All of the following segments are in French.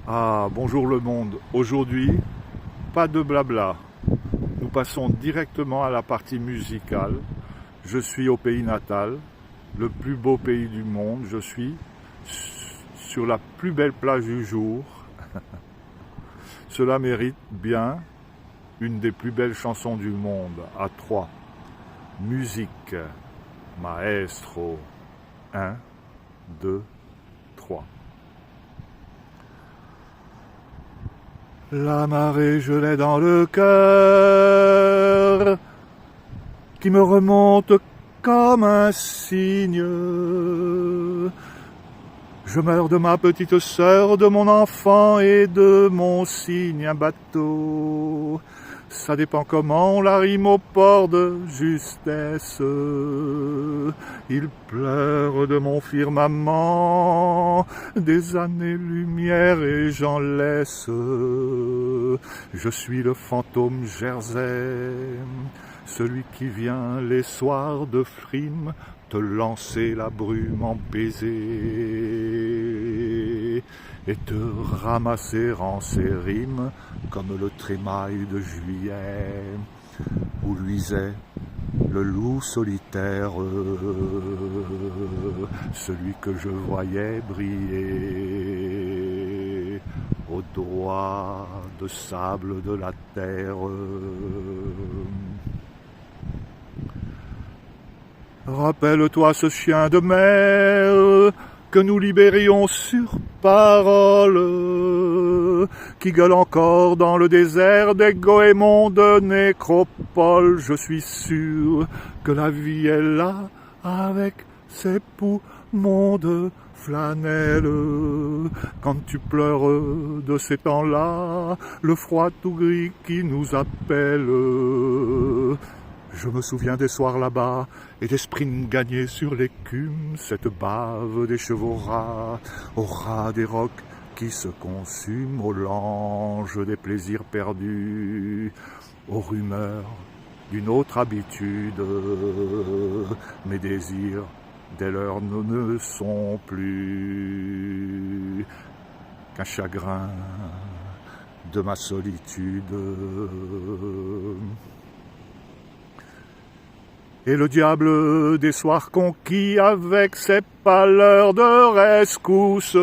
Ah, bonjour le monde. Aujourd'hui, pas de blabla. Nous passons directement à la partie musicale. Je suis au pays natal, le plus beau pays du monde. Je suis sur la plus belle plage du jour. Cela mérite bien une des plus belles chansons du monde, à trois. Musique, maestro. 1, 2, 3. La marée gelée dans le cœur, qui me remonte comme un cygne. Je meurs de ma petite sœur, de mon enfant et de mon cygne, un bateau. Ça dépend comment on la rime au port de justesse. Il pleure de mon firmament des années-lumière et j'en laisse. Je suis le fantôme Jersey, celui qui vient les soirs de frime te lancer la brume en baiser et te ramasser en ses rimes comme le trémail de juillet où luisait le loup solitaire, celui que je voyais briller aux doigts de sable de la terre. Rappelle-toi ce chien de mer que nous libérions sur parole, qui gueule encore dans le désert des goémons de nécropole. Je suis sûr que la vie est là avec ses poumons de flanelle. Quand tu pleures de ces temps-là, le froid tout gris qui nous appelle. Je me souviens des soirs là-bas et des sprints gagnés sur l'écume, cette bave des chevaux rats, au ras des rocs qui se consument, au lange des plaisirs perdus, aux rumeurs d'une autre habitude. Mes désirs, dès lors, ne sont plus qu'un chagrin de ma solitude. Et le diable des soirs conquis avec ses pâleurs de rescousse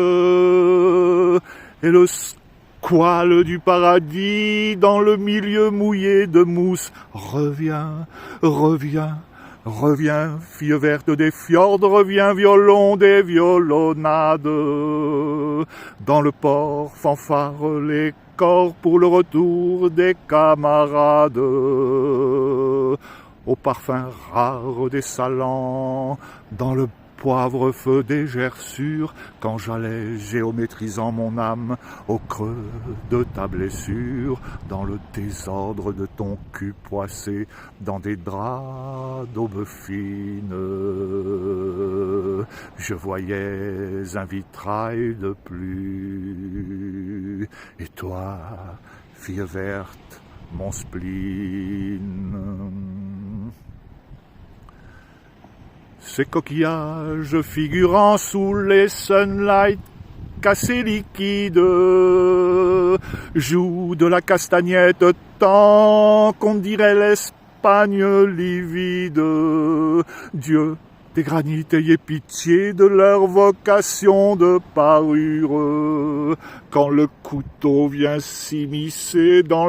et le squale du paradis dans le milieu mouillé de mousse. Reviens, reviens, reviens, fille verte des fjords, reviens, violon des violonnades. Dans le port fanfare les corps pour le retour des camarades. Au parfum rare des salants, dans le poivre feu des gerçures, quand j'allais géométrisant mon âme au creux de ta blessure, dans le désordre de ton cul poissé, dans des draps d'aube fine, je voyais un vitrail de plus, et toi, fille verte, mon spleen. Ces coquillages figurant sous les sunlights cassés liquides jouent de la castagnette tant qu'on dirait l'Espagne livide. Dieu des granites, ayez pitié de leur vocation de parure quand le couteau vient s'immiscer dans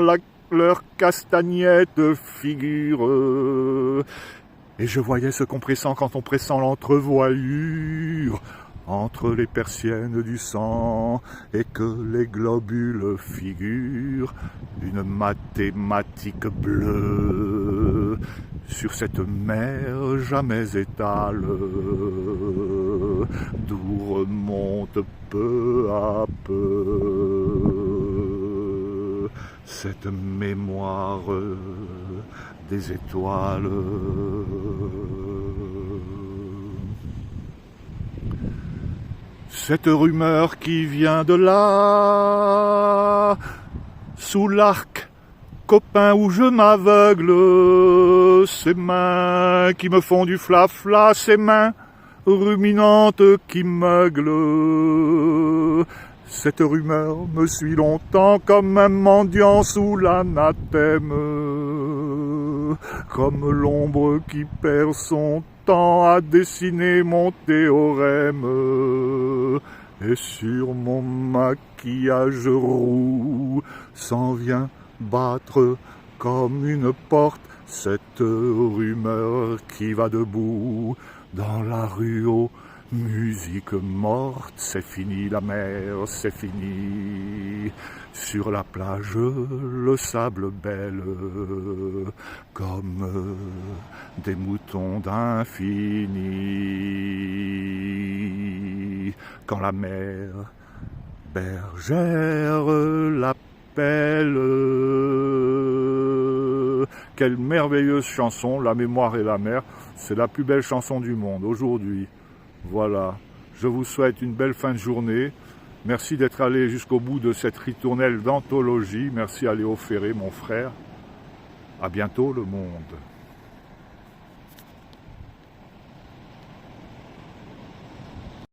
leur castagnette figure. Et je voyais ce compressant quand on pressant l'entrevoyure entre les persiennes du sang et que les globules figurent une mathématique bleue sur cette mer jamais étale d'où remonte peu à peu cette mémoire des étoiles. Cette rumeur qui vient de là, sous l'arc, copain où je m'aveugle, ces mains qui me font du flafla, ces mains ruminantes qui meuglent, Cette rumeur me suit longtemps comme un mendiant sous l'anathème, comme l'ombre qui perd son temps à dessiner mon théorème. Et sur mon maquillage roux s'en vient battre comme une porte cette rumeur qui va debout dans la rue aux musiques mortes. C'est fini la mer, c'est fini. Sur la plage, le sable belle, comme des moutons d'infini. Quand la mer bergère l'appelle. Quelle merveilleuse chanson, La mémoire et la mer. C'est la plus belle chanson du monde aujourd'hui. Voilà, je vous souhaite une belle fin de journée. Merci d'être allé jusqu'au bout de cette ritournelle d'anthologie. Merci à Léo Ferré, mon frère. À bientôt le monde.